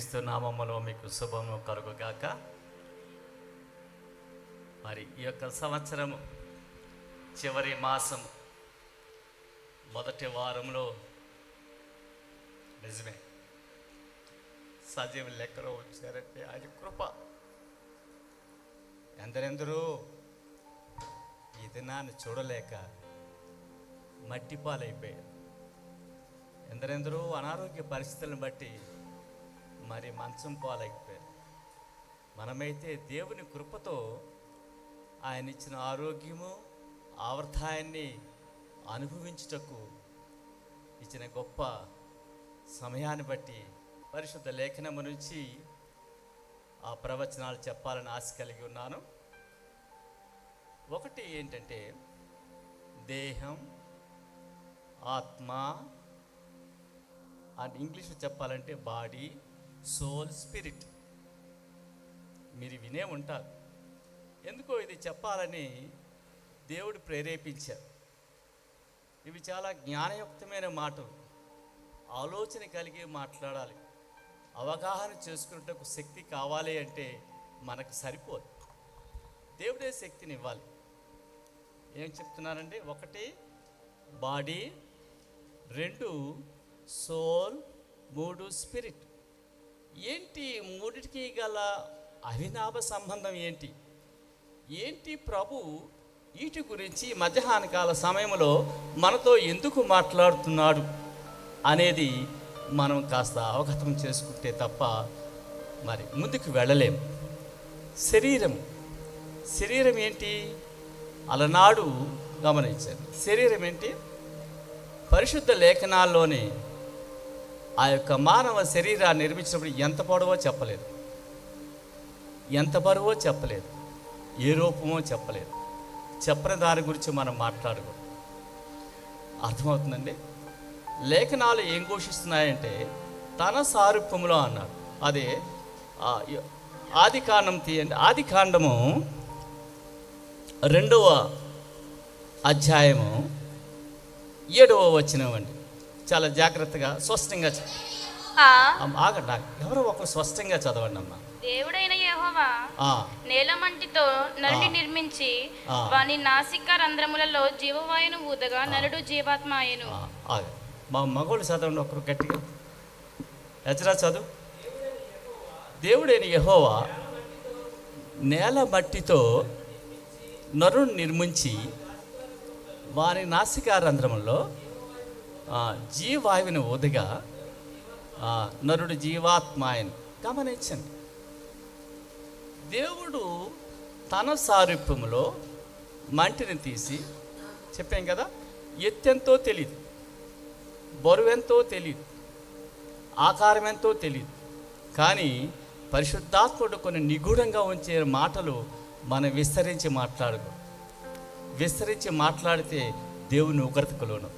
క్రీస్తు నామములో మీకు శుభము కలుగుగాక. మరి ఈ యొక్క సంవత్సరం చివరి మాసం మొదటి వారంలో నిజమే సజీవ లెక్కలో వచ్చారంటే ఆయన కృప. ఎందరెందరూ ఈ దినాన్ని చూడలేక మట్టిపాలైపోయారు. ఎందరెందరూ అనారోగ్య పరిస్థితులను బట్టి మరి మంచం పాలైపోయారు. మనమైతే దేవుని కృపతో ఆయన ఇచ్చిన ఆరోగ్యము ఆవర్తాయాన్ని అనుభవించుటకు ఇచ్చిన గొప్ప సమయాన్ని బట్టి పరిశుద్ధ లేఖనము నుంచి ఆ ప్రవచనాలు చెప్పాలని ఆశ కలిగి ఉన్నాను. ఒకటి ఏంటంటే దేహం, ఆత్మ, అండ్ ఇంగ్లీష్లో చెప్పాలంటే బాడీ, సోల్, స్పిరిట్. మీరు వినే ఉంటారు. ఎందుకో ఇది చెప్పాలని దేవుడు ప్రేరేపించారు. ఇవి చాలా జ్ఞానయుక్తమైన మాటలు, ఆలోచన కలిగి మాట్లాడాలి. అవగాహన చేసుకున్నట్టుకు శక్తి కావాలి అంటే మనకు సరిపోదు, దేవుడే శక్తిని ఇవ్వాలి. ఏం చెప్తున్నారండి? ఒకటి బాడీ, 2 సోల్, 3 స్పిరిట్. ఏంటి మూడిటికి గల అవినాభ సంబంధం ఏంటి ప్రభు వీటి గురించి మధ్యాహ్న కాల సమయంలో మనతో ఎందుకు మాట్లాడుతున్నాడు అనేది మనం కాస్త అవగతం చేసుకుంటే తప్ప మరి ముందుకు వెళ్ళలేం. శరీరం ఏంటి? అలనాడు గమనించారు. శరీరం ఏంటి? పరిశుద్ధ లేఖనాల్లోనే ఆ యొక్క మానవ శరీరాన్ని నిర్మించినప్పుడు ఎంత పొడవో చెప్పలేదు, ఎంత బరువో చెప్పలేదు, ఏ రూపమో చెప్పలేదు. చెప్పని దాని గురించి మనం మాట్లాడకూడదు. అర్థమవుతుందండి? లేఖనాలు ఏం ఘోషిస్తున్నాయంటే తన సారూప్యములో అన్నాడు. అదే ఆదికాండం తీయండి. ఆదికాండము 2వ అధ్యాయము 7వ వచనం అండి. చాలా జాగ్రత్తగా స్పష్టంగా ఆగండి. ఎవరో ఒకరు స్పష్టంగా చదవండి అమ్మా. దేవుడైన యెహోవా నేలమంటితో నరుని నిర్మించి వాని నాసిక రంధ్రములలో జీవవాయును ఊదగా నరుడు జీవాత్మ అయ్యెను. మా మగోళ్ళు చదవండి ఒకరు గట్టిగా. ఎచ్చరా చదువు. దేవుడైన యెహోవా నేల మట్టితో నరుని నిర్మించి వారి నాసిక రంధ్రములలో జీవాయువుని ఊదగా నరుడు జీవాత్మ అయ్యెను. గమనించండి, దేవుడు తన సారూప్యములో మంటిని తీసి, చెప్పాం కదా, ఎత్తెంతో తెలియదు, బరువెంతో తెలియదు, ఆకారం ఎంతో తెలియదు. కానీ పరిశుద్ధాత్ముడు కొన్ని నిగూఢంగా ఉంచే మాటలు మనం విస్తరించి మాట్లాడితే దేవుని ఉగ్రతకు లోనవుతుంది.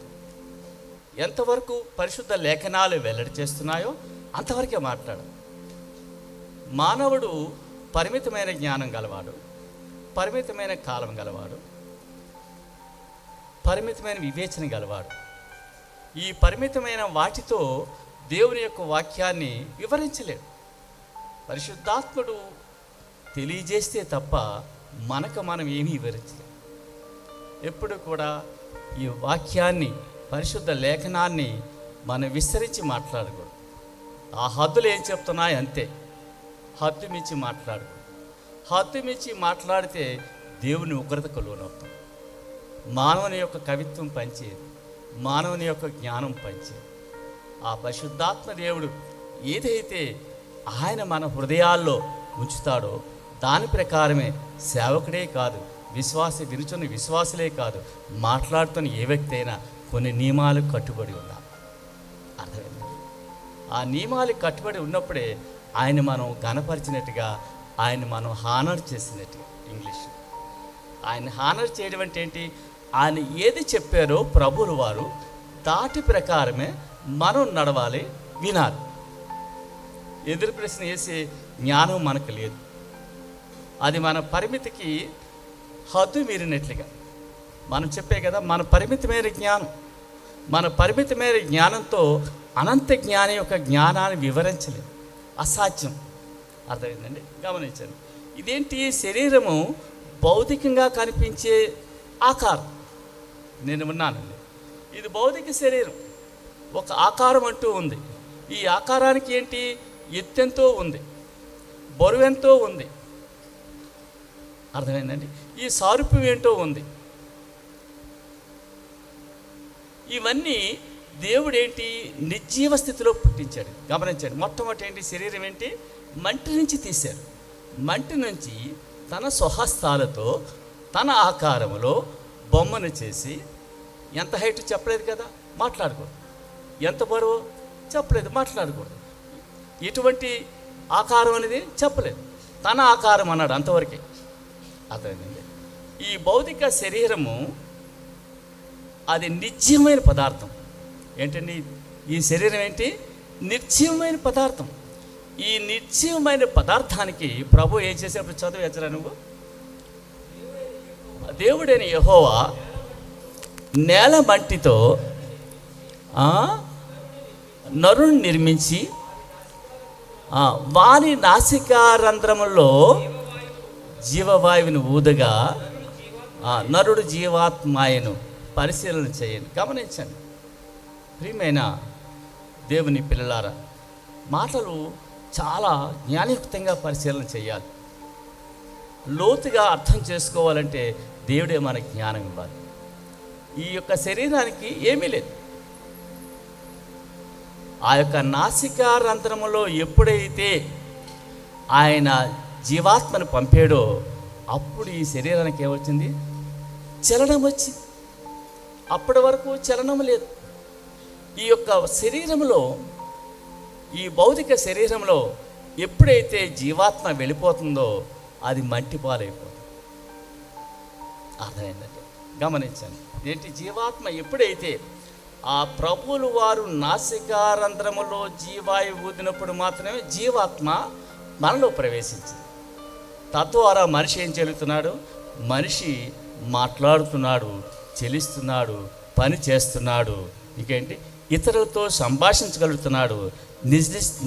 ఎంతవరకు పరిశుద్ధ లేఖనాలు వెల్లడి చేస్తున్నాయో అంతవరకే మాట్లాడు. మానవుడు పరిమితమైన జ్ఞానం గలవాడు, పరిమితమైన కాలం గలవాడు, పరిమితమైన వివేచన గలవాడు. ఈ పరిమితమైన వాటితో దేవుని యొక్క వాక్యాన్ని వివరించలేడు. పరిశుద్ధాత్ముడు తెలియజేస్తే తప్ప మనం ఏమీ వివరించలేము. ఎప్పుడు కూడా ఈ వాక్యాన్ని, పరిశుద్ధ లేఖనాన్ని మనం విస్తరించి మాట్లాడకూడదు. ఆ హద్దులు ఏం చెప్తున్నాయి అంతే. హద్దు మించి మాట్లాడితే దేవుని ఉగ్రతకు లోనవుతాం. మానవుని యొక్క కవిత్వం పంచేది, మానవుని యొక్క జ్ఞానం పంచేది ఆ పరిశుద్ధాత్మ దేవుడు. ఏదైతే ఆయన మన హృదయాల్లో ఉంచుతాడో దాని ప్రకారమే సేవకుడే కాదు, వినుచున్న విశ్వాసులే కాదు, మాట్లాడుతున్న ఏ వ్యక్తి అయినా కొన్ని నియమాలకు కట్టుబడి ఉండాలి. అర్థమైంది? ఆ నియమాలకు కట్టుబడి ఉన్నప్పుడే ఆయన మనం ఘనపరిచినట్టుగా, ఆయన మనం హానర్ చేసినట్టుగా. ఇంగ్లీష్ ఆయన హానర్ చేయడం అంటే ఏంటి? ఆయన ఏది చెప్పారో ప్రభువులు వారు దాటి ప్రకారమే మనం నడవాలి, వినాలి. ఎదురు ప్రశ్న వేసే జ్ఞానం మనకు లేదు. అది మన పరిమితికి హద్దు మీరినట్లుగా. మనం చెప్పే కదా, మన పరిమితమైన జ్ఞానంతో అనంత జ్ఞాని యొక్క జ్ఞానాన్ని వివరించలేదు. అసాధ్యం. అర్థమైందండి? గమనించండి. ఇదేంటి? శరీరము భౌతికంగా కనిపించే ఆకారం. నేను ఉన్నానండి, ఇది భౌతిక శరీరం. ఒక ఆకారం అంటూ ఉంది. ఈ ఆకారానికి ఏంటి? ఎత్తెంతో ఉంది, బరువెంతో ఉంది. అర్థమైందండి? ఈ సారూప్యం ఏంటో ఉంది. ఇవన్నీ దేవుడు ఏంటి? నిర్జీవ స్థితిలో పుట్టించాడు. గమనించండి. మొట్టమొదటి ఏంటి? శరీరం ఏంటి? మంటి నుంచి తీశారు. మంటి నుంచి తన స్వహస్తాలతో తన ఆకారములో బొమ్మను చేసి, ఎంత హైట్ చెప్పలేదు కదా, మాట్లాడకూడదు. ఎంత బరువు చెప్పలేదు, మాట్లాడకూడదు. ఎటువంటి ఆకారం అనేది చెప్పలేదు, తన ఆకారం అన్నాడు, అంతవరకే. అర్థమైందండి? ఈ భౌతిక శరీరము అది నిర్జీవమైన పదార్థం. ఏంటండి? ఈ శరీరం ఏంటి? నిర్జీవమైన పదార్థం. ఈ నిర్జీవమైన పదార్థానికి ప్రభు ఏం చేసేప్పుడు చదివేచ్చరా నువ్వు? దేవుడైన యెహోవా నేల మట్టితో నరుని నిర్మించి వారి నాసికారంధ్రములో జీవవాయువుని ఊదగా నరుడు జీవాత్మాయను పరిశీలన చేయండి. గమనించండి ప్రియమైన దేవుని పిల్లలారా, మాటలు చాలా జ్ఞానయుక్తంగా పరిశీలన చేయాలి. లోతుగా అర్థం చేసుకోవాలంటే దేవుడే మనకి జ్ఞానం ఇవ్వాలి. ఈ యొక్క శరీరానికి ఏమీ లేదు. ఆ యొక్క నాసికారంధ్రములో ఎప్పుడైతే ఆయన జీవాత్మను పంపాడో అప్పుడు ఈ శరీరానికి ఏమొచ్చింది? చలనం వచ్చింది. అప్పటి వరకు చలనం లేదు. ఈ యొక్క శరీరంలో, ఈ భౌతిక శరీరంలో ఎప్పుడైతే జీవాత్మ వెళ్ళిపోతుందో అది మంటి పాలైపోతుంది. అర్థమైందండి? గమనించండి. ఏంటి? జీవాత్మ ఎప్పుడైతే ఆ ప్రభువులు వారు నాసికారంధ్రములో జీవాయు ఊదినప్పుడు మాత్రమే జీవాత్మ మనలో ప్రవేశించింది. తద్వారా మనిషి ఏం చెల్లుతున్నాడు? మనిషి మాట్లాడుతున్నాడు, చెలిస్తున్నాడు, పని చేస్తున్నాడు. ఇంకేంటి? ఇతరులతో సంభాషించగలుగుతున్నాడు.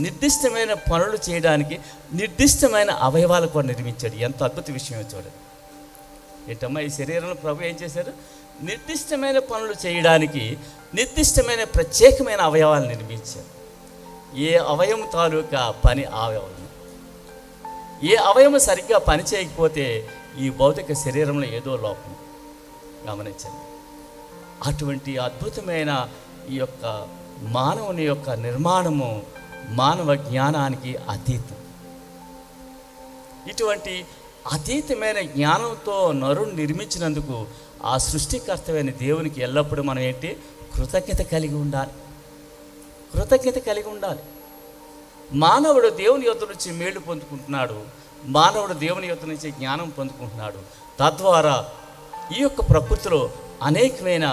నిర్దిష్టమైన పనులు చేయడానికి నిర్దిష్టమైన అవయవాలు కూడా నిర్మించాడు. ఎంత అద్భుత విషయం చూడండి. ఏంటమ్మా? ఈ శరీరంలో ప్రభు ఏం చేశారు? నిర్దిష్టమైన పనులు చేయడానికి నిర్దిష్టమైన ప్రత్యేకమైన అవయవాలు నిర్మించారు. ఏ అవయవం తాలూకా పని అవయవం. ఏ అవయవం సరిగ్గా పని చేయకపోతే ఈ భౌతిక శరీరంలో ఏదో లోపం. గమనించండి. అటువంటి అద్భుతమైన ఈ యొక్క మానవుని యొక్క నిర్మాణము మానవ జ్ఞానానికి అతీతం. ఇటువంటి అతీతమైన జ్ఞానంతో నరుని నిర్మించినందుకు ఆ సృష్టికర్తమైన దేవునికి ఎల్లప్పుడూ మనం ఏంటి? కృతజ్ఞత కలిగి ఉండాలి. కృతజ్ఞత కలిగి ఉండాలి. మానవుడు దేవుని యొద్ద నుంచి మేలు పొందుకుంటున్నాడు. మానవుడు దేవుని యొద్ద నుంచి జ్ఞానం పొందుకుంటున్నాడు. తద్వారా ఈ యొక్క ప్రకృతిలో అనేకమైన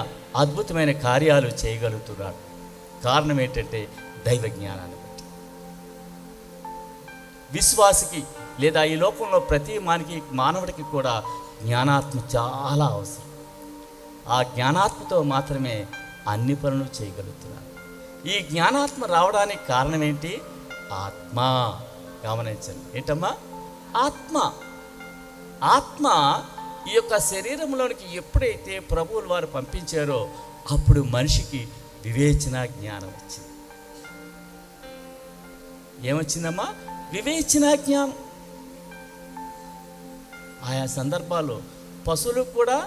అద్భుతమైన కార్యాలు చేయగలుగుతున్నాడు. కారణం ఏంటంటే దైవ జ్ఞానాన్ని బట్టి. విశ్వాసికి లేదా ఈ లోకంలో ప్రతి మానవుడికి కూడా జ్ఞానాత్మ చాలా అవసరం. ఆ జ్ఞానాత్మతో మాత్రమే అన్ని పనులు చేయగలుగుతున్నాడు. ఈ జ్ఞానాత్మ రావడానికి కారణం ఏంటి? ఆత్మ. గమనించండి. ఏంటమ్మా? ఆత్మ. ఆత్మ ఈ యొక్క శరీరంలోనికి ఎప్పుడైతే ప్రభువులు వారు పంపించారో అప్పుడు మనిషికి వివేచన జ్ఞానం వచ్చింది. ఏమొచ్చిందమ్మా? వివేచన జ్ఞానం. ఆయా సందర్భాల్లో పశువులకు కూడా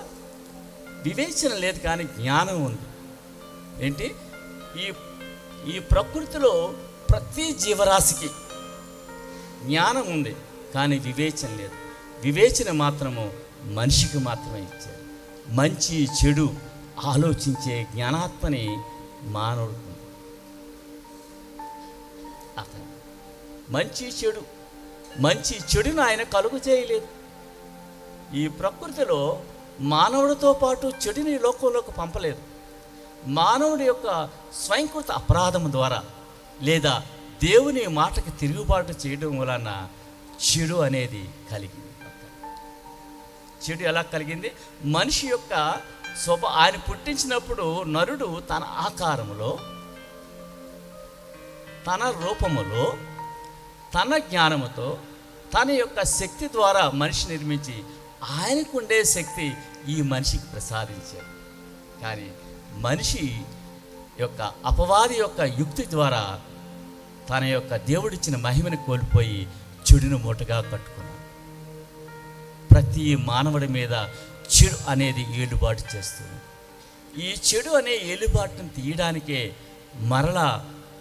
వివేచన లేదు, కానీ జ్ఞానం ఉంది. ఏంటి? ఈ ప్రకృతిలో ప్రతి జీవరాశికి జ్ఞానం ఉంది, కానీ వివేచన లేదు. వివేచన మాత్రము మనిషికి మాత్రమే ఇచ్చారు. మంచి చెడు ఆలోచించే జ్ఞానాత్మని మానవుడు. మంచి చెడును ఆయన కలుగు చేయలేదు. ఈ ప్రకృతిలో మానవుడితో పాటు చెడుని లోకంలోకి పంపలేదు. మానవుడి యొక్క స్వయంకృత అపరాధం ద్వారా లేదా దేవుని మాటకి తిరుగుబాటు చేయడం వలన చెడు అనేది కలిగింది. చెడు ఎలా కలిగింది? మనిషి యొక్క ఆయన పుట్టించినప్పుడు నరుడు తన ఆకారములో, తన రూపములో తన జ్ఞానముతో తన యొక్క శక్తి ద్వారా మనిషి నిర్మించి ఆయనకుండే శక్తి ఈ మనిషికి ప్రసాదించాడు. కానీ మనిషి యొక్క అపవాది యొక్క యుక్తి ద్వారా తన యొక్క దేవుడిచ్చిన మహిమను కోల్పోయి చెడును మూటగా కట్టుకున్నాడు. ప్రతి మానవుడి మీద చెడు అనేది ఏలుబాటు చేస్తుంది. ఈ చెడు అనే ఏలుబాటును తీయడానికే మరలా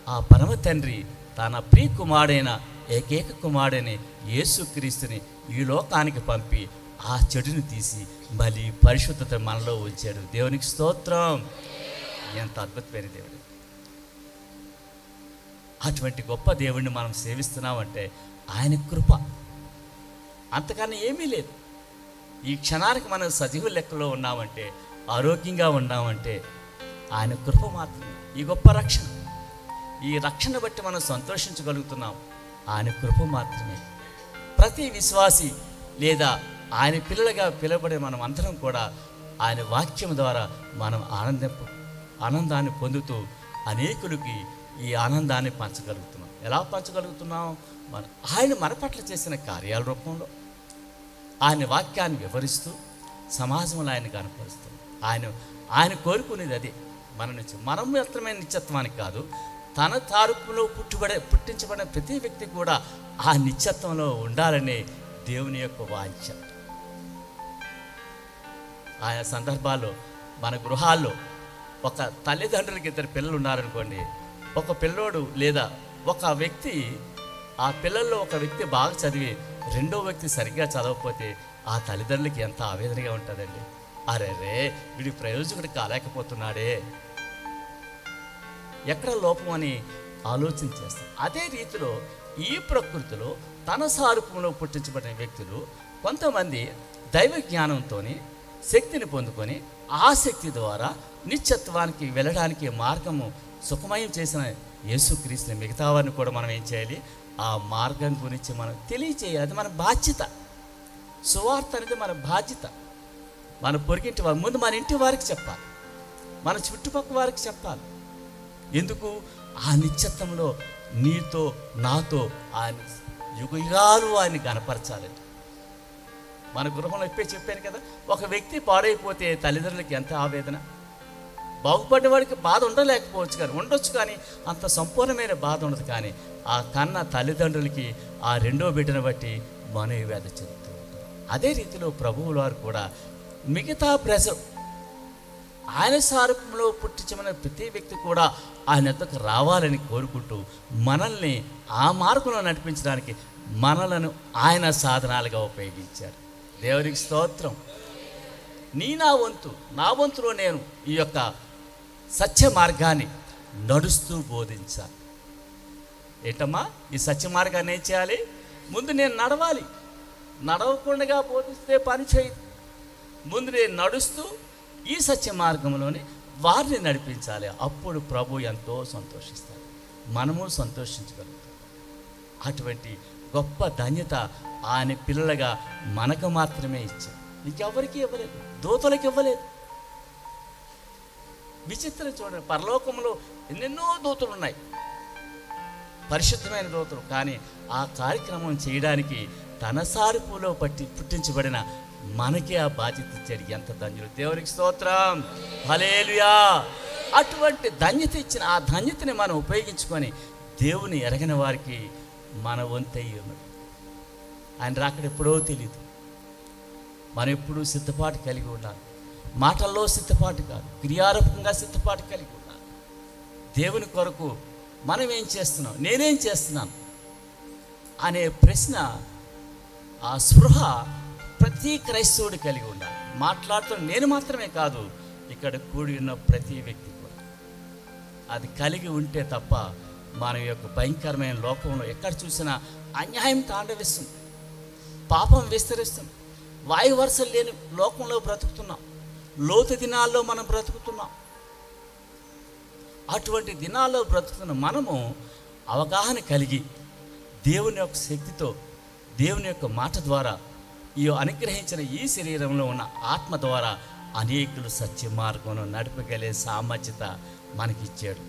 ఆ పరమ తండ్రి తన ప్రియ కుమారుడైన ఏకైక కుమారుడైన యేసుక్రీస్తుని ఈ లోకానికి పంపి ఆ చెడుని తీసి మళ్ళీ పరిశుద్ధత మనలో ఉంచాడు. దేవునికి స్తోత్రం. ఎంత అద్భుతమైన దేవుడు! అటువంటి గొప్ప దేవుడిని మనం సేవిస్తున్నామంటే ఆయన కృప, అంతకన్నా ఏమీ లేదు. ఈ క్షణానికి మనం సజీవ లెక్కలో ఉన్నామంటే, ఆరోగ్యంగా ఉన్నామంటే ఆయన కృప మాత్రమే. ఈ గొప్ప రక్షణ, ఈ రక్షణ బట్టి మనం సంతోషించగలుగుతున్నాం, ఆయన కృప మాత్రమే. ప్రతి విశ్వాసి లేదా ఆయన పిల్లలుగా పిలువబడే మనం అందరం కూడా ఆయన వాక్యం ద్వారా మనం ఆనందాన్ని పొందుతూ అనేకులకి ఈ ఆనందాన్ని పంచగలుగుతున్నాం. ఎలా పంచగలుగుతున్నాం? ఆయన మన పట్ల చేసిన కార్యాల రూపంలో ఆయన వాక్యాన్ని వివరిస్తూ సమాజంలో ఆయన కనపరుస్తాం. ఆయన కోరుకునేది అదే మన నుంచి. మనం మాత్రమే నిత్యత్వానికి కాదు, తన తారుపులో పుట్టించబడిన ప్రతి వ్యక్తి కూడా ఆ నిత్యత్వంలో ఉండాలనే దేవుని యొక్క వాంఛ. ఆయా సందర్భాల్లో మన గృహాల్లో ఒక తల్లిదండ్రులకి 2 పిల్లలు ఉన్నారనుకోండి, ఒక పిల్లోడు లేదా ఒక వ్యక్తి, ఆ పిల్లల్లో ఒక వ్యక్తి బాగా చదివి రెండో వ్యక్తి సరిగ్గా చదవకపోతే ఆ తల్లిదండ్రులకి ఎంత ఆవేదనగా ఉంటుందండి. అరే వీడి ప్రయోజకుడు కాలేకపోతున్నాడే, ఎక్కడ లోపం అని ఆలోచన చేస్తాం. అదే రీతిలో ఈ ప్రకృతిలో తన సారూప్యంలో పుట్టించబడిన వ్యక్తులు కొంతమంది దైవ జ్ఞానంతో శక్తిని పొందుకొని ఆ శక్తి ద్వారా నిత్యత్వానికి వెళ్ళడానికి మార్గము సుఖమయం చేసిన యేసుక్రీస్తుని మిగతా వారిని కూడా మనం ఏం చేయాలి? ఆ మార్గం గురించి మనం తెలియచేయాలి. అది మన బాధ్యత. సువార్త అనేది మన బాధ్యత. మన పొరిగింటి వారి ముందు మన ఇంటి వారికి చెప్పాలి, మన చుట్టుపక్కల వారికి చెప్పాలి. ఎందుకు? ఆ నిత్యత్వంలో నీతో నాతో ఆయన యుగాలు ఆయన్ని కనపరచాలండి. మన గృహంలో చెప్పాను కదా, ఒక వ్యక్తి పాడైపోతే తల్లిదండ్రులకి ఎంత ఆవేదన. బాగుపడ్డవాడికి బాధ ఉండొచ్చు కానీ అంత సంపూర్ణమైన బాధ ఉండదు. కానీ ఆ కన్న తల్లిదండ్రులకి ఆ రెండో బిడ్డను బట్టి మనోవేద చెందుతూ ఉంటారు. అదే రీతిలో ప్రభువుల వారు కూడా మిగతా ప్రజలు ఆయన సారూప్యంలో పుట్టించమన్న ప్రతి వ్యక్తి కూడా ఆయన వద్దకు రావాలని కోరుకుంటూ మనల్ని ఆ మార్గంలో నడిపించడానికి మనలను ఆయన సాధనాలుగా ఉపయోగించారు. దేవునికి స్తోత్రం. నా వంతులో నేను ఈ యొక్క సత్య మార్గాన్ని నడుస్తూ బోధించాలి. ఏంటమ్మా ఈ సత్య మార్గాన్ని ఏం చేయాలి? ముందు నేను నడవాలి. నడవకుండా బోధిస్తే పని చేయదు. ముందు నేను నడుస్తూ ఈ సత్య మార్గంలోనే వారిని నడిపించాలి. అప్పుడు ప్రభు ఎంతో సంతోషిస్తారు, మనము సంతోషించగలుగుతాం. అటువంటి గొప్ప ధన్యత ఆయన పిల్లలుగా మనకు మాత్రమే ఇచ్చారు. ఇంకెవరికి ఇవ్వలేదు, దూతలకు ఇవ్వలేదు. విచిత్రం చూడండి, పరలోకంలో ఎన్నెన్నో దూతలు ఉన్నాయి, పరిశుద్ధమైన దూతలు. కానీ ఆ కార్యక్రమం చేయడానికి తన సారూపులో పుట్టించబడిన మనకే ఆ బాధ్యత ఇచ్చాడు. ఎంత ధన్యులు! దేవునికి స్తోత్రం, హల్లెలూయా. అటువంటి ధన్యత ఇచ్చిన ఆ ధన్యతని మనం ఉపయోగించుకొని దేవుని ఎరగని వారికి మన వంతయ్యి ఉన్నది. ఆయన రాకడ ఎప్పుడో తెలియదు. మనం ఎప్పుడూ సిద్ధపాటు కలిగి ఉండాలి. మాటల్లో సిద్ధపాటు కాదు, క్రియారూపంగా సిద్ధపాటు కలిగి ఉండాలి. దేవుని కొరకు మనం ఏం చేస్తున్నాం, నేనేం చేస్తున్నాను అనే ప్రశ్న, ఆ స్పృహ ప్రతి క్రైస్తవుడు కలిగి ఉండాలి. మాట్లాడుతూ నేను మాత్రమే కాదు, ఇక్కడ కూడి ఉన్న ప్రతి వ్యక్తి కూడా అది కలిగి ఉంటే తప్ప మన యొక్క భయంకరమైన లోకంలో ఎక్కడ చూసినా అన్యాయం తాండవిస్తుంది, పాపం విస్తరిస్తుంది, వాయు వరుసలు లేని లోకంలో బ్రతుకుతున్నాం, లోతు దినాల్లో మనం బ్రతుకుతున్నాం. అటువంటి దినాల్లో బ్రతుకుతున్న మనము అవగాహన కలిగి దేవుని యొక్క శక్తితో, దేవుని యొక్క మాట ద్వారా, ఈ అనుగ్రహించిన ఈ శరీరంలో ఉన్న ఆత్మ ద్వారా అనేకులు సత్య మార్గంలో నడపగలే సామర్థ్యత మనకిచ్చాడు.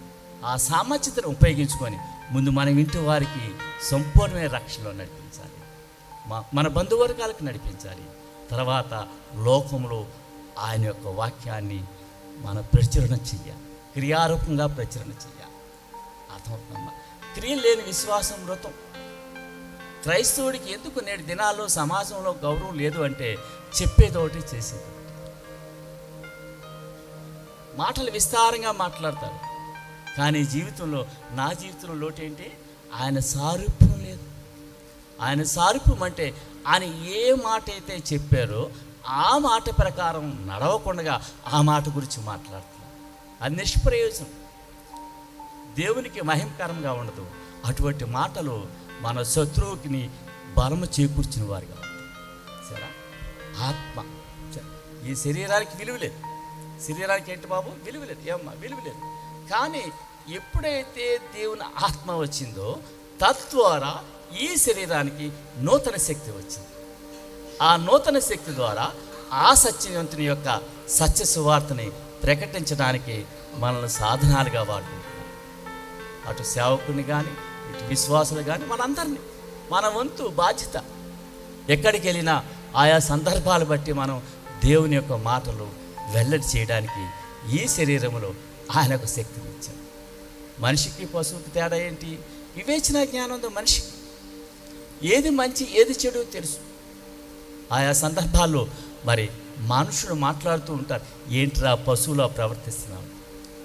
ఆ సామర్థ్యతను ఉపయోగించుకొని ముందు మన ఇంటి వారికి సంపూర్ణమైన రక్షణలో నడిపించాలి, మన బంధువర్గాలకు నడిపించాలి. తర్వాత లోకంలో ఆయన యొక్క వాక్యాన్ని మన ప్రచురణ చెయ్యాలి, క్రియారూపంగా ప్రచురణ చెయ్యాలి. అర్థమవుతుందమ్మా? క్రియలు లేని విశ్వాసం మృతం. క్రైస్తవుడికి ఎందుకు నేటి దినాల్లో సమాజంలో గౌరవం లేదు అంటే చెప్పేదోటి చేసేది. మాటలు విస్తారంగా మాట్లాడతారు, కానీ నా జీవితంలో లోటేంటి? ఆయన సారూప్యం లేదు. ఆయన సారూప్యం అంటే ఆయన ఏ మాట అయితే చెప్పారో ఆ మాట ప్రకారం నడవకుండా ఆ మాట గురించి మాట్లాడుతున్నారు. అది నిష్ప్రయోజనం, దేవునికి మహిమకరంగా ఉండదు. అటువంటి మాటలు మన శత్రువుకి బలము చేకూర్చిన వారుగా సరే. ఆత్మ ఈ శరీరానికి విలువ లేదు. శరీరానికి ఏంటి బాబు? విలువ లేదు. ఏమ్మా? విలువ లేదు. కానీ ఎప్పుడైతే దేవుని ఆత్మ వచ్చిందో తద్వారా ఈ శరీరానికి నూతన శక్తి వచ్చింది. ఆ నూతన శక్తి ద్వారా ఆ సత్యవంతుని యొక్క సత్య సువార్తని ప్రకటించడానికి మనల్ని సాధనాలుగా వాడుకుంటున్నాం. అటు సేవకుని కానీ ఇటు విశ్వాసులు కానీ మనందరినీ మన వంతు బాధ్యత. ఎక్కడికి వెళ్ళినా ఆయా సందర్భాలు బట్టి మనం దేవుని యొక్క మాటలు వెల్లడి చేయడానికి ఈ శరీరంలో ఆయన ఒక శక్తిని ఇచ్చారు. మనిషికి పశువుకి తేడా ఏంటి? వివేచన జ్ఞానం ఉంది మనిషికి. ఏది మంచి ఏది చెడు తెలుసు. ఆయా సందర్భాల్లో మరి మనుషులు మాట్లాడుతూ ఉంటారు, ఏంట్రా పశువులా ప్రవర్తిస్తున్నాను.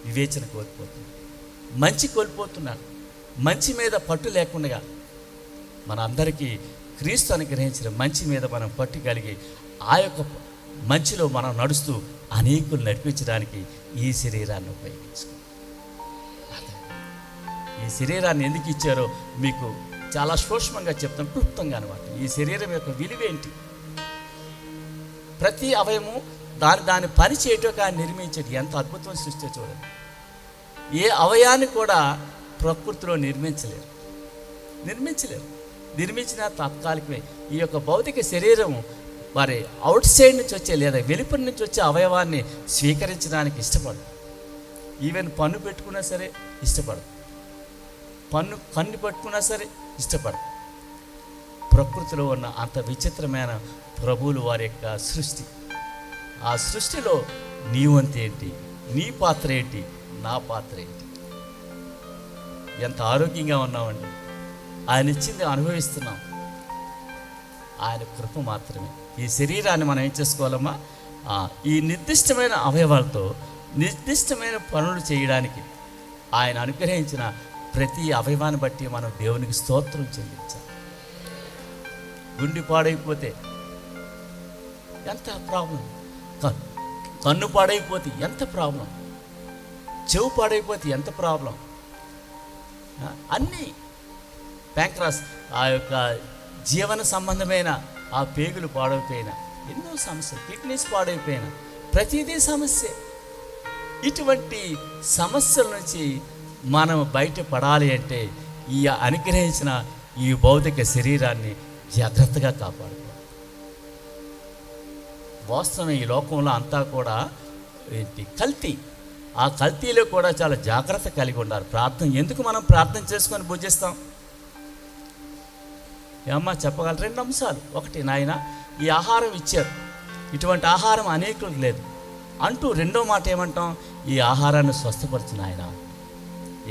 వివేచన కోల్పోతున్నారు, మంచి కోల్పోతున్నారు. మంచి మీద పట్టు లేకుండా మన అందరికీ క్రీస్తు అనుగ్రహించిన మంచి మీద మనం పట్టు కలిగి ఆ యొక్క మంచిలో మనం నడుస్తూ అనేకులు నడిపించడానికి ఈ శరీరాన్ని ఉపయోగించుకోవాలి. ఈ శరీరాన్ని ఎందుకు ఇచ్చారో మీకు చాలా సూక్ష్మంగా చెప్తాం, క్లుప్తంగా అనమాట. ఈ శరీరం యొక్క విలువేంటి? ప్రతి అవయము దాని పని చేయటం నిర్మించేది ఎంత అద్భుతం సృష్టి చూడండి. ఏ అవయాన్ని కూడా ప్రకృతిలో నిర్మించలేరు. నిర్మించిన తాత్కాలికమే. ఈ యొక్క భౌతిక శరీరం మరి అవుట్ సైడ్ నుంచి వచ్చే లేదా వెలుపటి నుంచి వచ్చే అవయవాన్ని స్వీకరించడానికి ఇష్టపడదు. ఈవెన్ పన్ను పెట్టుకున్నా సరే ఇష్టపడదు. కన్ను పట్టుకున్నా సరే ఇష్టపడదు. ప్రకృతిలో ఉన్న అంత విచిత్రమైన ప్రభువులు వారి యొక్క సృష్టి. ఆ సృష్టిలో నీ వంతు ఏంటి? నీ పాత్ర ఏంటి? నా పాత్ర ఏంటి? ఎంత ఆరోగ్యంగా ఉన్నామండి. ఆయన ఇచ్చింది అనుభవిస్తున్నాం. ఆయన కృప మాత్రమే. ఈ శరీరాన్ని మనం ఏం చేసుకోవాలమ్మా? ఈ నిర్దిష్టమైన అవయవాలతో నిర్దిష్టమైన పనులు చేయడానికి ఆయన అనుగ్రహించిన ప్రతి అవయవాన్ని బట్టి మనం దేవునికి స్తోత్రం చెల్లించాలి. గుండె పాడైపోతే ఎంత ప్రాబ్లం, కన్ను పాడైపోతే ఎంత ప్రాబ్లం, చెవు పాడైపోతే ఎంత ప్రాబ్లం, అన్నీ ప్యాంక్రాస్ ఆ యొక్క జీవన సంబంధమైన ఆ పేగులు పాడైపోయినా ఎన్నో సమస్యలు, కిడ్నీస్ పాడైపోయినా ప్రతిదీ సమస్య. ఇటువంటి సమస్యల నుంచి మనం బయటపడాలి అంటే ఈ అనుగ్రహించిన ఈ భౌతిక శరీరాన్ని జాగ్రత్తగా కాపాడుకోవాలి. వాస్తవం ఈ లోకంలో అంతా కూడా కల్తీ. ఆ కల్తీలో కూడా చాలా జాగ్రత్త కలిగి ఉండాలి. ఎందుకు మనం ప్రార్థన చేసుకొని పూజిస్తాం? ఏమ్మా చెప్పగలరు? 2 అంశాలు. ఒకటి, నాయన ఈ ఆహారం ఇచ్చారు, ఇటువంటి ఆహారం అనేకులకు లేదు అంటూ రెండో మాట ఏమంటాం? ఈ ఆహారాన్ని స్వస్థపరచు నాయన,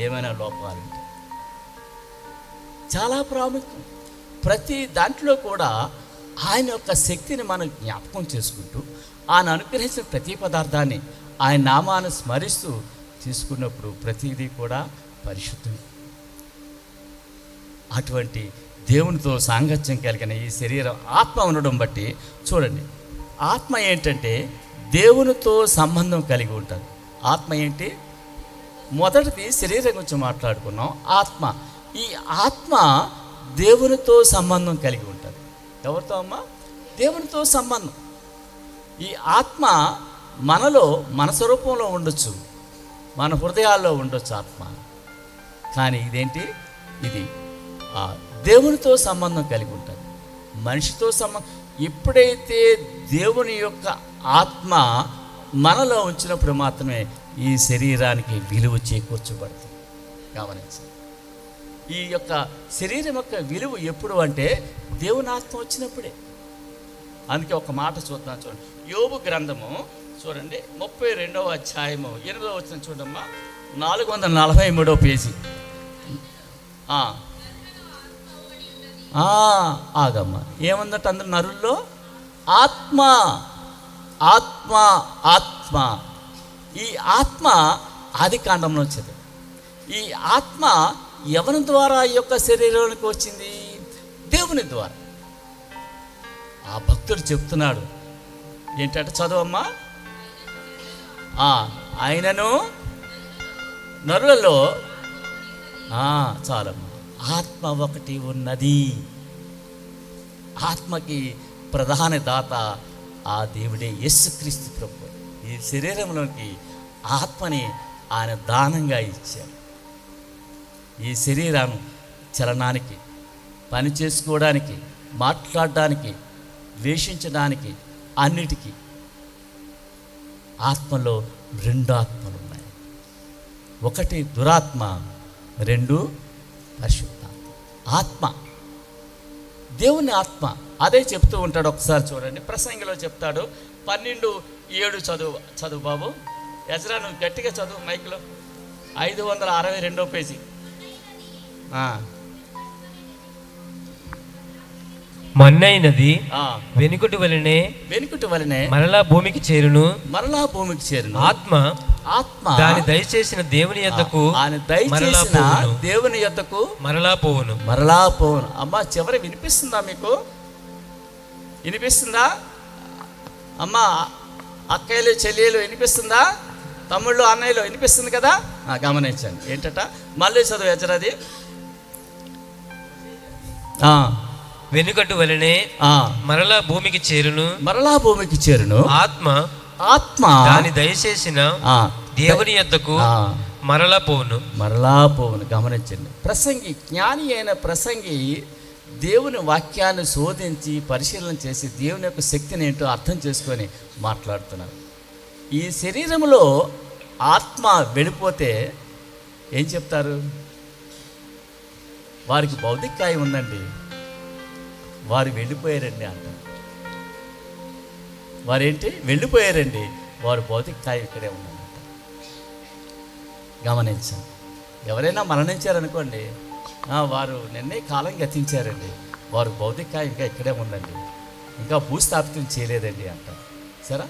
ఏమైనా లోపాలు ఉంటే. చాలా ప్రాముఖ్యం. ప్రతి దాంట్లో కూడా ఆయన యొక్క శక్తిని మనం జ్ఞాపకం చేసుకుంటూ ఆయన అనుగ్రహించిన ప్రతి పదార్థాన్ని ఆయన నామాన్ని స్మరిస్తూ తీసుకున్నప్పుడు ప్రతిదీ కూడా పరిశుద్ధం. అటువంటి దేవునితో సాంగత్యం కలిగిన ఈ శరీరం ఆత్మ ఉండడం బట్టి చూడండి, ఆత్మ ఏంటంటే దేవునితో సంబంధం కలిగి ఉంటుంది. ఆత్మ ఏంటి? మొదటిది శరీరం గురించి మాట్లాడుకున్నాం. ఆత్మ, ఈ ఆత్మ దేవునితో సంబంధం కలిగి ఉంటుంది. ఎవరితో అమ్మా? దేవునితో సంబంధం. ఈ ఆత్మ మనలో మన స్వరూపంలో ఉండొచ్చు, మన హృదయాల్లో ఉండొచ్చు ఆత్మ. కానీ ఇదేంటి? ఇది దేవునితో సంబంధం కలిగి ఉంటుంది, మనిషితో సంబంధం. ఎప్పుడైతే దేవుని యొక్క ఆత్మ మనలో ఉంచినప్పుడు మాత్రమే ఈ శరీరానికి విలువ చేకూర్చబడుతుంది. గమనించండి. ఈ యొక్క శరీరం యొక్క విలువ ఎప్పుడు అంటే దేవుని ఆత్మ వచ్చినప్పుడే. అందుకే ఒక మాట చూద్దాం, చూడండి. యోబు గ్రంథము చూడండి 32వ అధ్యాయము 8వ వచనం చూడమ్మా, 443వ పేజీ. ఆగమ్మా, ఏముందట అందరు నరుల్లో ఆత్మ ఆత్మ ఆత్మ. ఈ ఆత్మ ఆది కాండంలో వచ్చింది. ఈ ఆత్మ ఎవరి ద్వారా ఈ యొక్క శరీరానికి వచ్చింది? దేవుని ద్వారా. ఆ భక్తుడు చెప్తున్నాడు ఏంటంటే, చదవమ్మా. ఆయనను నరులలో చాలమ్మా, ఆత్మ ఒకటి ఉన్నది. ఆత్మకి ప్రధాన దాత ఆ దేవుడే యేసుక్రీస్తు ప్రభు. ఈ శరీరంలోకి ఆత్మని ఆయన దానంగా ఇచ్చారు. ఈ శరీరం చలనానికి, పని చేసుకోవడానికి, మాట్లాడడానికి, ద్వేషించడానికి, అన్నిటికీ ఆత్మలో 2 ఆత్మలు ఉన్నాయి. ఒకటి దురాత్మ, 2 పరిశుద్ధాత్మ. ఆత్మ దేవుని ఆత్మ. అదే చెప్తూ ఉంటాడు. ఒకసారి చూడండి, ప్రసంగిలో చెప్తాడు. 12:7 చదువు బాబు. ఎజ్రా నువ్వు గట్టిగా చదువు మైక్లో. 562వ పేజీ. మన్నైనది వెనుకటి వలనే మరలా భూమికి చేరును. ఆత్మ దాని దయచేసిన దేవుని యొద్దకు మరలా పోవును. అమ్మా, చివరి వినిపిస్తుందా మీకు? వినిపిస్తుందా అమ్మా? అక్కయ్యలు చెల్లెలు వినిపిస్తుందా? తమ్ముళ్ళు అన్నయ్యలు వినిపిస్తుంది కదా? గమనించండి. ఏంటట? మళ్ళీ చదువు ఎజరాది. వెనుకటి వలనే మరలా భూమికి చేరును. ఆత్మ దాని దయచేసిన దేవుని యొద్దకు మరలా పోవును. గమనించండి. ప్రసంగి, జ్ఞాని అయిన ప్రసంగి దేవుని వాక్యాన్ని శోధించి పరిశీలన చేసి దేవుని యొక్క శక్తిని ఏంటో అర్థం చేసుకొని మాట్లాడుతున్నారు. ఈ శరీరంలో ఆత్మ వెళ్ళిపోతే ఏం చెప్తారు? వారికి భౌతికాయం ఉందండి, వారు వెళ్ళిపోయారండి అంటారు. వారేంటి? వెళ్ళిపోయారండి, వారు భౌతికాయం ఇక్కడే ఉందంట. గమనించండి. ఎవరైనా మరణించారనుకోండి, వారు నిన్నే కాలం గతించారండి, వారు భౌతికాయం ఇంకా ఇక్కడే ఉందండి, ఇంకా భూస్థాపితం చేయలేదండి అంటారు. సరే,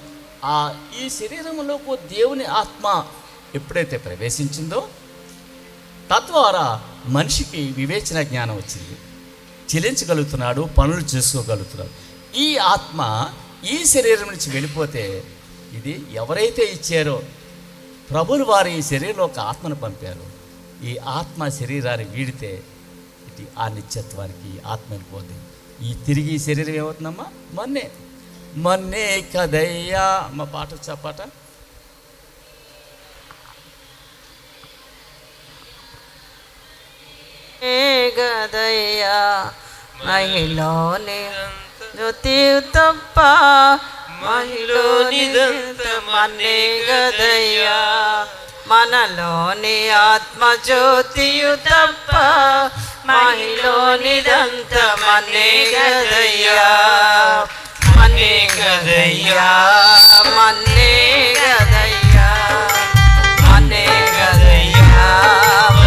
ఈ శరీరంలోకి దేవుని ఆత్మ ఎప్పుడైతే ప్రవేశించిందో తద్వారా మనిషికి వివేచన జ్ఞానం వచ్చింది, చెలించగలుగుతున్నాడు, పనులు చేసుకోగలుగుతున్నాడు. ఈ ఆత్మ ఈ శరీరం నుంచి వెళ్ళిపోతే, ఇది ఎవరైతే ఇచ్చారో ప్రభులు వారు ఈ శరీరంలో ఒక ఆత్మను పంపారు. ఈ ఆత్మ శరీరాన్ని వీడితే ఇది ఆ నిత్యత్వానికి ఆత్మ వెళ్ళిపోతే ఈ తిరిగి ఈ శరీరం ఏమవుతుందమ్మా? మన్నే కదయ్యా. అమ్మ పాట వచ్చా? పాట గదయ్యా మహిళని జ్యోతి తప్ప మహిళనిదంత మన్నే గదయ్యా, మనలోని ఆత్మ జ్యోతియు తప్ప మహిళనిదంత మన్నే గదయ్యా, మన్నే గదయ్యా, మన్నే గదయ్యా, మన్నే గదయ్యా,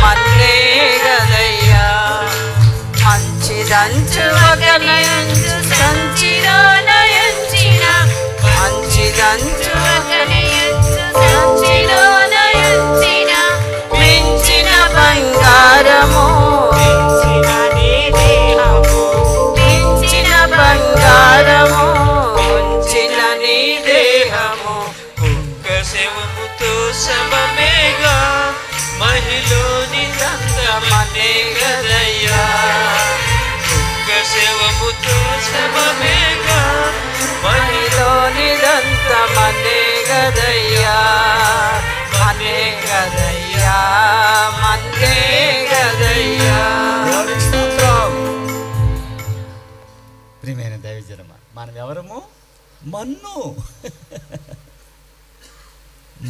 మన్నే గదయ్యా. మంచిదంచు ఒకనయంచు సంచిలోనయంచిన, మంచిదంచు ఒకనయంచు సంచిలోనయంచిన, మించిన బంగారము మించిన బంగారము ఉంచిన నీ దేహము, కుక్క శవముతో సమమేగా మహిళని మన్నే గదయ్యా, కుక్క శవముతో సమమేగా మహిళనిదంత మన్నే గదయ్యా, మన్నే గదయ్యా, మన్నే గదయ్యా. ప్రియమైన దైవజనమా, మనం ఎవరము?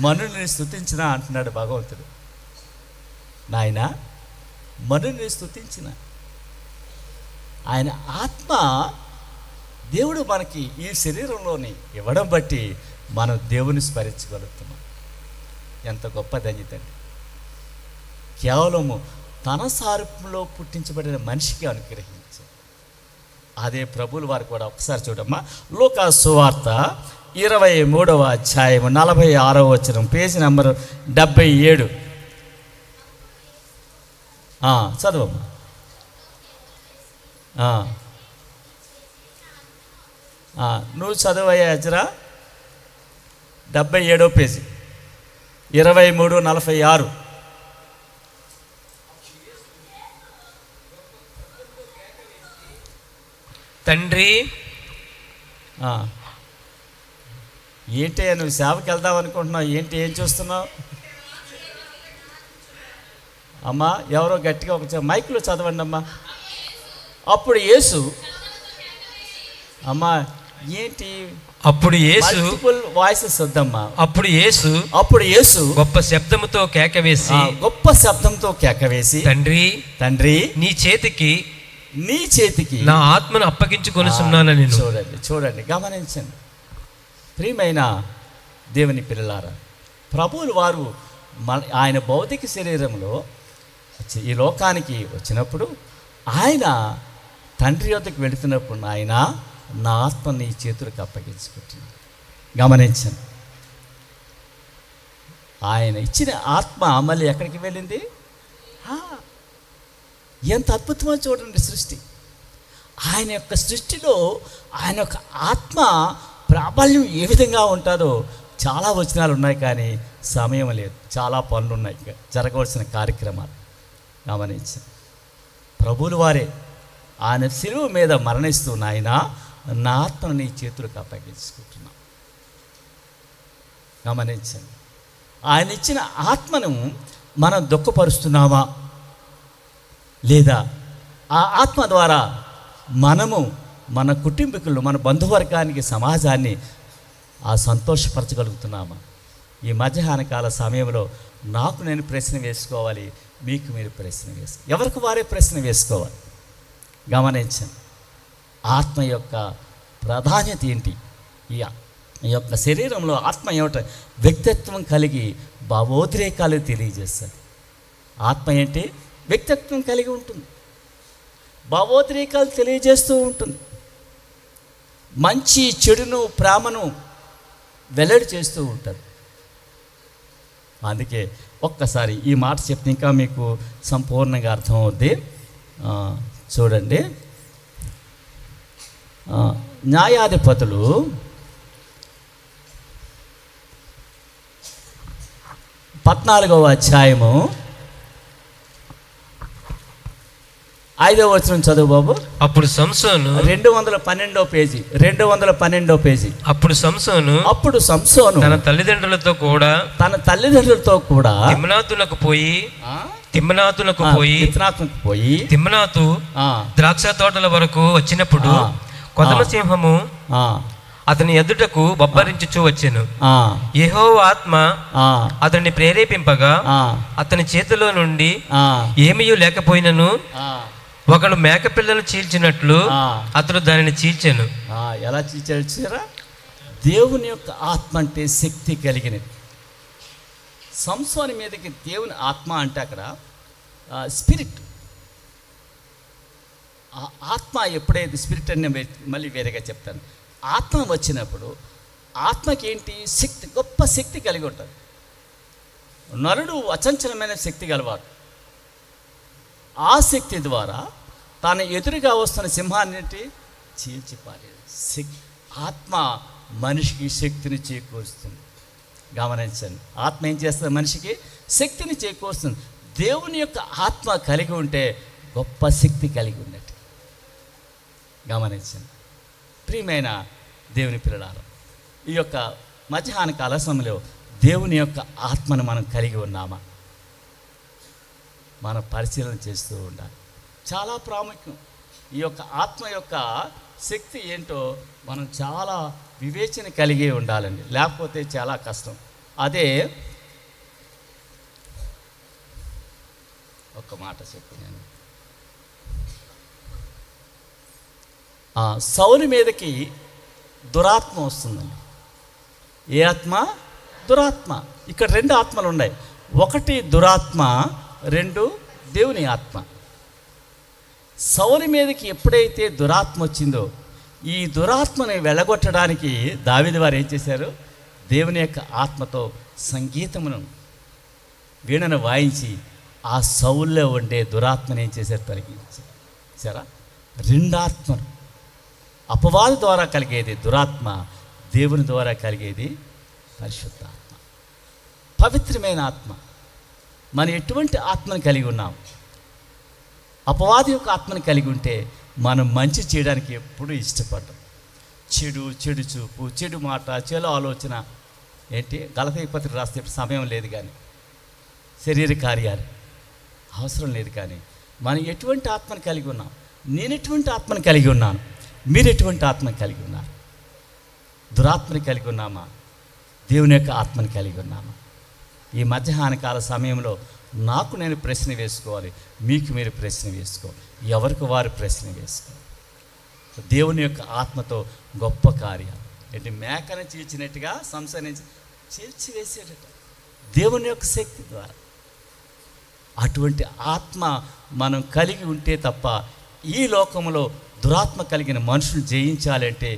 మన్నుని స్తుతించిన అంటున్నాడు భగవంతుడు. నాయనా, మనుని స్తుతించిన. ఆయన ఆత్మ దేవుడు మనకి ఈ శరీరంలోని ఇవ్వడం బట్టి మనం దేవుని స్మరించగలుగుతున్నాం. ఎంత గొప్ప ధన్యత అండి. కేవలము తన సారూప్యంలో పుట్టించబడిన మనిషికి అనుగ్రహించారు. అదే ప్రభువుల వారు కూడా ఒకసారి చూడమ్మా, లూకా సువార్త 23వ అధ్యాయం 46వ వచనం, పేజీ నెంబర్ 77. చదవమ్మా. నువ్వు చదవయ్యా అజరా. 77వ పేజీ 23:46. తండ్రి, ఏంటి నువ్వు సేవకి వెళ్దాం అనుకుంటున్నావు? ఏంటి, ఏం చూస్తున్నావు? అమ్మా ఎవరో గట్టిగా ఒక మైక్లో చదవండి అమ్మా. అప్పుడు యేసు, అమ్మా ఏంటి అప్పుడు యేసు, వాయిసెస్ వద్దమ్మా. అప్పుడు యేసు గొప్ప శబ్దముతో కేకవేసి తండ్రి, నీ చేతికి నా ఆత్మను అప్పగించుకొనుచున్నానని. చూడండి, గమనించండి ప్రియమైన దేవుని పిల్లలారా. ప్రభువులు వారు ఆయన భౌతిక శరీరంలో ఈ లోకానికి వచ్చినప్పుడు ఆయన తండ్రి యొద్దకు వెళుతున్నప్పుడు ఆయన నా ఆత్మ నీ చేతులకు అప్పగించుకుంటున్నాను. గమనించండి, ఆయన ఇచ్చిన ఆత్మ మళ్ళీ ఎక్కడికి వెళ్ళింది? ఎంత అద్భుతమో చూడండి సృష్టి. ఆయన యొక్క సృష్టిలో ఆయన యొక్క ఆత్మ ప్రాబల్యం ఏ విధంగా ఉంటుందో చాలా వచనాలు ఉన్నాయి, కానీ సమయం లేదు, చాలా పనులు ఉన్నాయి, జరగవలసిన కార్యక్రమాలు. గమనించండి, ప్రభువుల వారే ఆయన శిలువ మీద మరణిస్తూ నాయన నా ఆత్మను నీ చేతులకు అప్పగించుకుంటున్నా. గమనించండి, ఆయన ఇచ్చిన ఆత్మను మనం దుఃఖపరుస్తున్నామా లేదా ఆ ఆత్మ ద్వారా మనము మన కుటుంబీకులు, మన బంధువర్గానికి, సమాజాన్ని సంతోషపరచగలుగుతున్నామా? ఈ మధ్యాహ్న కాల సమయంలో నాకు నేను ప్రశ్న వేసుకోవాలి, మీకు మీరు ప్రశ్న వేసుకోవాలి, ఎవరికి వారే ప్రశ్న వేసుకోవాలి. గమనించండి, ఆత్మ యొక్క ప్రాధాన్యత ఏంటి? ఈ యొక్క శరీరంలో ఆత్మ ఏమిట? వ్యక్తిత్వం కలిగి భావోద్రేకాలు తెలియజేస్తుంది. ఆత్మ ఏంటి? వ్యక్తిత్వం కలిగి ఉంటుంది, భావోద్రేకాలు తెలియజేస్తూ ఉంటుంది, మంచి చెడును ప్రేమను వెల్లడి చేస్తూ ఉంటుంది. అందుకే ఒక్కసారి ఈ మాట చెప్తే ఇంకా మీకు సంపూర్ణంగా అర్థమవుద్ది. చూడండి, న్యాయాధిపతులు 14వ అధ్యాయము 5వ వచనం చదువు బాబు. అప్పుడు సంసోను 212వ పేజీ 212వ పేజీ. అప్పుడు సంసోను తన తల్లిదండ్రులతో కూడా తిమ్నాతునకు పోయి ద్రాక్ష తోటల వరకు వచ్చినప్పుడు కొదమ సింహము అతని ఎదుటకు బొబ్బరించుచూ వచ్చెను. యెహోవా ఆత్మ అతన్ని ప్రేరేపింపగా అతని చేతిలో నుండి ఏమీయూ లేకపోయినను ఒకడు మేకపిల్లలు చీల్చినట్లు అతడు దానిని చీల్చెను. ఎలా చీల్చారా? దేవుని యొక్క ఆత్మ అంటే శక్తి కలిగినది. సంసోని మీదకి దేవుని ఆత్మ అంటే అక్కడ స్పిరిట్. ఆత్మ ఎప్పుడైతే స్పిరిట్ అని మళ్ళీ వేరేగా చెప్తాను. ఆత్మ వచ్చినప్పుడు ఆత్మకి ఏంటి? శక్తి, గొప్ప శక్తి కలిగి ఉంటుంది. నరుడు అచంచలమైన శక్తి గలవాడు. ఆ శక్తి ద్వారా తన ఎదురుగా వస్తున్న సింహాన్ని చీల్చిపారేది. ఆత్మ మనిషికి శక్తిని చేకూరుస్తుంది. గమనించండి, ఆత్మ ఏం చేస్తుంది? మనిషికి శక్తిని చేకూరుస్తుంది. దేవుని యొక్క ఆత్మ కలిగి ఉంటే గొప్ప శక్తి కలిగి ఉన్నట్టు. గమనించండి ప్రియమైన దేవుని పిల్లలారా, ఈ యొక్క మధ్యాహ్న కాల సమయంలో దేవుని యొక్క ఆత్మను మనం కలిగి ఉన్నామా? మనం పరిశీలన చేస్తూ ఉండాలి. చాలా ప్రాముఖ్యం. ఈ యొక్క ఆత్మ యొక్క శక్తి ఏంటో మనం చాలా వివేచన కలిగి ఉండాలండి, లేకపోతే చాలా కష్టం. అదే ఒక ఒక మాట చెప్పు. నేను సౌలు మీదకి దురాత్మ వస్తుందండి. ఏ ఆత్మ? దురాత్మ. ఇక్కడ 2 ఆత్మలు ఉన్నాయి. ఒకటి దురాత్మ, 2 దేవుని ఆత్మ. సౌలు మీదకి ఎప్పుడైతే దురాత్మ వచ్చిందో ఈ దురాత్మని వెళ్ళగొట్టడానికి దావీదు వారు ఏం చేశారు? దేవుని యొక్క ఆత్మతో సంగీతమును వీణను వాయించి ఆ సౌల్లో ఉండే దురాత్మని ఏం చేశారు? తొలగించారు. సరే, 2 ఆత్మలు. అపవాది ద్వారా కలిగేది దురాత్మ, దేవుని ద్వారా కలిగేది పరిశుద్ధాత్మ, పవిత్రమైన ఆత్మ. మనం ఎటువంటి ఆత్మను కలిగి ఉన్నాం? అపవాది యొక్క ఆత్మను కలిగి ఉంటే మనం మంచి చేయడానికి ఎప్పుడూ ఇష్టపడ్డాం. చెడు చూపు, చెడు మాట, చెడు ఆలోచన ఏంటి? గలతీ పత్రిక రాస్తే సమయం లేదు, కానీ శరీర కార్యాలు అవసరం లేదు. కానీ మనం ఎటువంటి ఆత్మను కలిగి ఉన్నాం? నేను ఎటువంటి ఆత్మను కలిగి ఉన్నాను? మీరు ఎటువంటి ఆత్మను కలిగి ఉన్నారు? దురాత్మని కలిగి ఉన్నామా? దేవుని యొక్క ఆత్మని కలిగి ఉన్నామా? ఈ మధ్యాహ్నకాల సమయంలో నాకు నేను ప్రశ్న వేసుకోవాలి, మీకు మీరు ప్రశ్న వేసుకోవాలి, ఎవరికి వారు ప్రశ్న వేసుకోవాలి. దేవుని యొక్క ఆత్మతో గొప్ప కార్యాలు ఏంటి? మేకను చీల్చినట్టుగా సంసారం చీల్చివేసేటట్టు దేవుని యొక్క శక్తి ద్వారా. అటువంటి ఆత్మ మనం కలిగి ఉంటే తప్ప ఈ లోకంలో దురాత్మ కలిగిన మనుషులు జయించాలంటే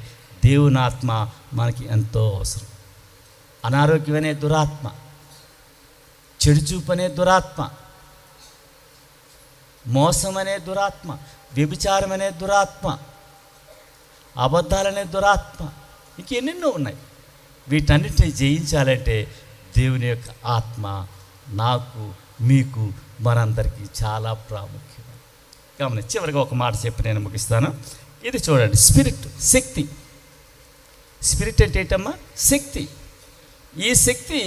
దేవుని ఆత్మ మనకి ఎంతో అవసరం. అనారోగ్యం అనే దురాత్మ, చెడు చూపు అనే దురాత్మ, మోసం అనే దురాత్మ, వ్యభిచారం అనే దురాత్మ, అబద్ధాలనే దురాత్మ, ఇంకెన్నెన్నో ఉన్నాయి. వీటన్నిటిని జయించాలంటే దేవుని యొక్క ఆత్మ నాకు, మీకు, మనందరికీ చాలా ప్రాముఖ్యం. గమనించి చివరిగా ఒక మాట చెప్పి నేను ముగిస్తాను. ఇది చూడండి, స్పిరిట్, శక్తి. స్పిరిట్ అంటే ఏంటమ్మా? శక్తి. ఈ శక్తి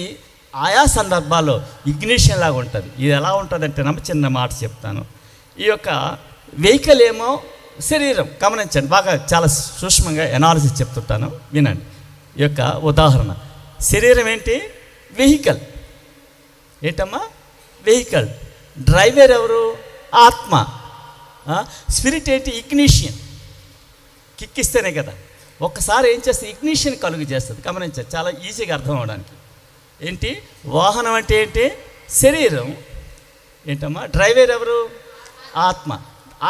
ఆయా సందర్భాల్లో ఇగ్నిషన్ లాగా ఉంటుంది. ఇది ఎలా ఉంటుందంటే చిన్న మాట చెప్తాను. ఈ యొక్క వెహికల్ ఏమో శరీరం. గమనించండి, బాగా చాలా సూక్ష్మంగా ఎనాలిసిస్ చెప్తుంటాను, వినండి. ఈ యొక్క ఉదాహరణ, శరీరం ఏంటి? వెహికల్. ఏంటమ్మా? వెహికల్. డ్రైవర్ ఎవరు? ఆత్మ. స్పిరిట్ ఏంటి? ఇగ్నిషన్. కిక్కిస్తేనే కదా. ఒక్కసారి ఏం చేస్తే ఇగ్నిషన్ కలుగు చేస్తుంది. గమనించారు, చాలా ఈజీగా అర్థం అవడానికి. ఏంటి? వాహనం అంటే ఏంటి? శరీరం. ఏంటమ్మా? డ్రైవర్ ఎవరు? ఆత్మ.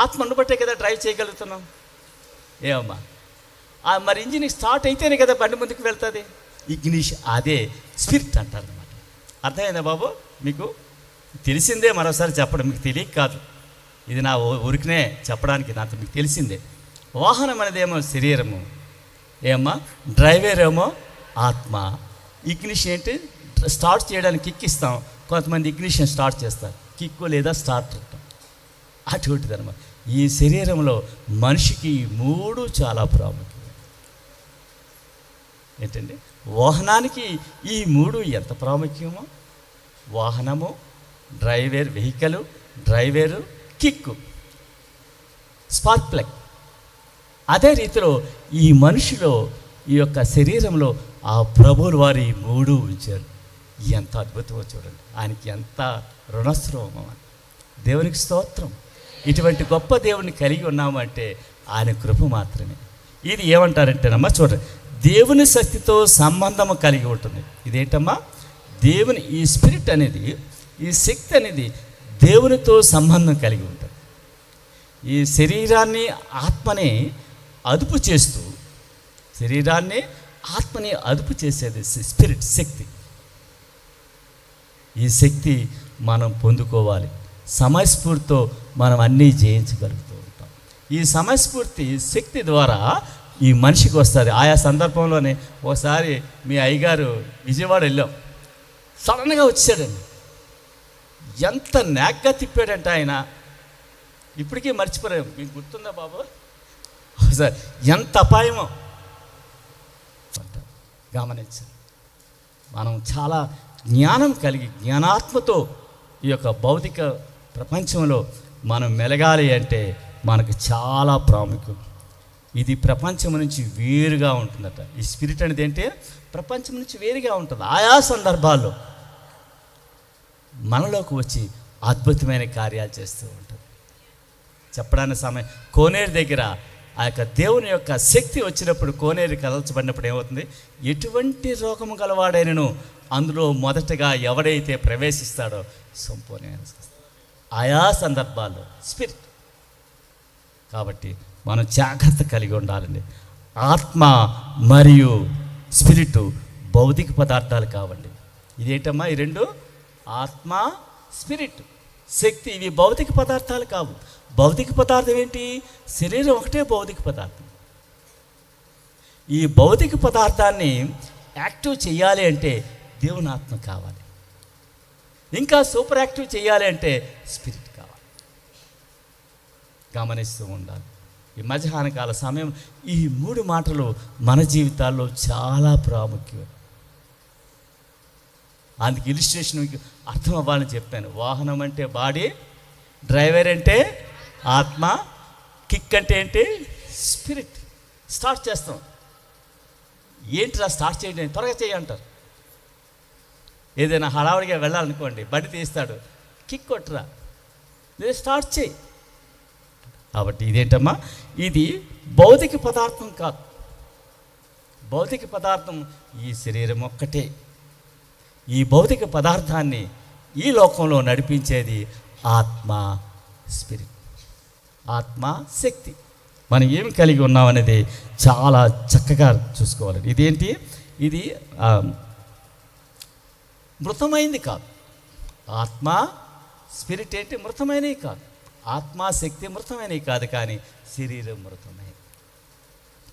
ఆత్మను బట్టే కదా డ్రైవ్ చేయగలుగుతున్నాం. ఏమమ్మా? మరి ఇంజిన్ స్టార్ట్ అయితేనే కదా బండి ముందుకు వెళ్తుంది. ఇగ్నిషన్, అదే స్పిరిట్ అంటారు అన్నమాట. అర్థమైందా బాబు? మీకు తెలిసిందే, మరోసారి చెప్పడం మీకు తెలియక కాదు, ఇది నా ఊరికినే చెప్పడానికి, నాతో మీకు తెలిసిందే. వాహనం అనేది ఏమో శరీరము, ఏమో డ్రైవర్ ఏమో ఆత్మ. ఇగ్నిషన్ ఏంటి? స్టార్ట్ చేయడానికి కిక్ ఇస్తాం. కొంతమంది ఇగ్నిషన్ స్టార్ట్ చేస్తారు, కిక్కు లేదా స్టార్ట్ ఉంటాం. అటువంటిది అనమాట. ఈ శరీరంలో మనిషికి 3 చాలా ప్రాముఖ్యం. ఏంటండి? వాహనానికి ఈ 3 ఎంత ప్రాముఖ్యమో, వాహనము, driver, vehicle, driver, kick, spark plug. అదే రీతిలో ఈ మనిషిలో, ఈ యొక్క శరీరంలో ఆ ప్రభువులు వారి 3 ఉంచారు. ఎంత అద్భుతమో చూడండి. ఆయనకి ఎంత రుణస్రోమం. దేవునికి స్తోత్రం. ఇటువంటి గొప్ప దేవుని కలిగి ఉన్నామంటే ఆయన కృప మాత్రమే. ఇది ఏమంటారంటేనమ్మా, చూడండి, దేవుని శక్తితో సంబంధము కలిగి ఉంటుంది. ఇదేంటమ్మా? దేవుని ఈ స్పిరిట్ అనేది, ఈ శక్తి అనేది దేవునితో సంబంధం కలిగి ఉంటుంది. ఈ శరీరాన్ని, ఆత్మని అదుపు చేస్తూ, శరీరాన్ని, ఆత్మని అదుపు చేసేది స్పిరిట్, శక్తి. ఈ శక్తి మనం పొందుకోవాలి. సమయస్ఫూర్తితో మనం అన్నీ జయించగలుగుతూ ఉంటాం. ఈ సమయస్ఫూర్తి శక్తి ద్వారా ఈ మనిషికి వస్తుంది. ఆయా సందర్భంలోనే ఒకసారి మీ అయ్యగారు విజయవాడ వెళ్ళాం, సడన్గా వచ్చాడండి. ఎంత నాగ్గా తిప్పాడంటే ఆయన, ఇప్పటికీ మర్చిపోయాం. మీకు గుర్తుందా బాబు? సార్, ఎంత అపాయమో గమనించాలి. మనం చాలా జ్ఞానం కలిగి, జ్ఞానాత్మతో ఈ యొక్క భౌతిక ప్రపంచంలో మనం మెలగాలి అంటే మనకు చాలా ప్రాముఖ్యం. ఇది ప్రపంచం నుంచి వేరుగా ఉంటుందట. ఈ స్పిరిట్ అనేది ఏంటి? ప్రపంచం నుంచి వేరుగా ఉంటుంది. ఆయా సందర్భాల్లో మనలోకి వచ్చి అద్భుతమైన కార్యాలు చేస్తూ ఉంటుంది. చెప్పడానికి సమయం కోనేరు దగ్గర ఆ యొక్క దేవుని యొక్క శక్తి వచ్చినప్పుడు, కోనేరు కదల్చబడినప్పుడు ఏమవుతుంది? ఎటువంటి రోగము గలవాడైనను అందులో మొదటగా ఎవడైతే ప్రవేశిస్తాడో సంపూర్ణమైన ఆయా సందర్భాల్లో స్పిరిట్. కాబట్టి మనం జాగ్రత్త కలిగి ఉండాలండి. ఆత్మ మరియు స్పిరిట్ భౌతిక పదార్థాలు కావండి. ఇదేంటమ్మా ఈ రెండు? ఆత్మ, స్పిరిట్, శక్తి, ఇవి భౌతిక పదార్థాలు కావు. భౌతిక పదార్థం ఏంటి? శరీరం ఒకటే భౌతిక పదార్థం. ఈ భౌతిక పదార్థాన్ని యాక్టివ్ చేయాలి అంటే దేవుని ఆత్మ కావాలి. ఇంకా సూపర్ యాక్టివ్ చేయాలి అంటే స్పిరిట్ కావాలి. గమనిస్తూ ఉండాలి. ఈ మధ్యాహ్నకాల సమయం ఈ 3 మాటలు మన జీవితాల్లో చాలా ప్రాముఖ్యం. అందుకు ఇలిస్ట్రేషన్ అర్థం అవ్వాలని చెప్పాను. వాహనం అంటే బాడీ, డ్రైవర్ అంటే ఆత్మ, కిక్ అంటే ఏంటి? స్పిరిట్. స్టార్ట్ చేస్తాం. ఏంటిరా స్టార్ట్ చేయండి, త్వరగా చేయంటారు. ఏదైనా హడావుడిగా వెళ్ళాలనుకోండి, బండి తీస్తాడు, కిక్ కొట్టరా, లేదా స్టార్ట్ చేయి. కాబట్టి ఇదేంటమ్మా? ఇది భౌతిక పదార్థం కాదు. భౌతిక పదార్థం ఈ శరీరం ఒక్కటే. ఈ భౌతిక పదార్థాన్ని ఈ లోకంలో నడిపించేది ఆత్మ, స్పిరిట్, ఆత్మ, శక్తి. మనం ఏమి కలిగి ఉన్నామనేది చాలా చక్కగా చూసుకోవాలి. ఇదేంటి? ఇది మృతమైంది కాదు. ఆత్మ, స్పిరిట్ ఏంటి? మృతమైనవి కాదు. ఆత్మ, శక్తి మృతమైనవి కాదు, కానీ శరీరం మృతమైనది.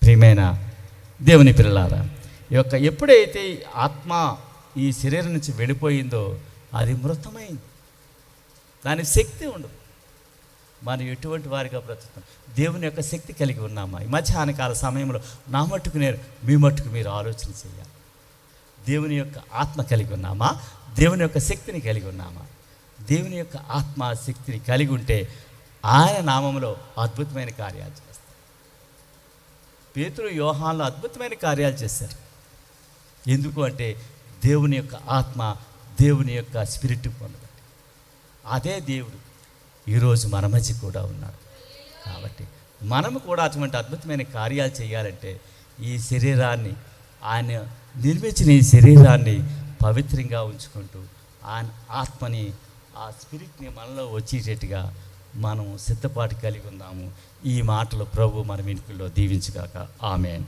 ప్రియమైన దేవుని పిల్లలారా, ఈ యొక్క ఎప్పుడైతే ఆత్మ ఈ శరీరం నుంచి వెళ్ళిపోయిందో అది మృతమైంది. దాని శక్తి ఉండదు. మనం ఎటువంటి వారిగా బ్రతుకుతాం? దేవుని యొక్క శక్తి కలిగి ఉన్నామా? ఈ మధ్యాహ్నకాల సమయంలో నా మట్టుకు నేను, మీ మట్టుకు మీరు ఆలోచన చేయాలి. దేవుని యొక్క ఆత్మ కలిగి ఉన్నామా? దేవుని యొక్క శక్తిని కలిగి ఉన్నామా? దేవుని యొక్క ఆత్మ, శక్తిని కలిగి ఉంటే ఆయన నామంలో అద్భుతమైన కార్యాలు చేస్తారు. పేతురు, యోహాన్లు అద్భుతమైన కార్యాలు చేశారు. ఎందుకు అంటే దేవుని యొక్క ఆత్మ, దేవుని యొక్క స్పిరిట్ పొందబట్టి. అదే దేవుడు ఈరోజు మన మధ్య కూడా ఉన్నాడు. కాబట్టి మనము కూడా అటువంటి అద్భుతమైన కార్యాలు చేయాలంటే ఈ శరీరాన్ని, ఆయన నిర్మించిన ఈ శరీరాన్ని పవిత్రంగా ఉంచుకుంటూ ఆయన ఆత్మని, ఆ స్పిరిట్ని మనలో వచ్చేటట్టుగా మనం సిద్ధపాటు కలిగి ఉందాము. ఈ మాటలు ప్రభు మన వెనుకల్లో దీవించుగాక. ఆమేన్.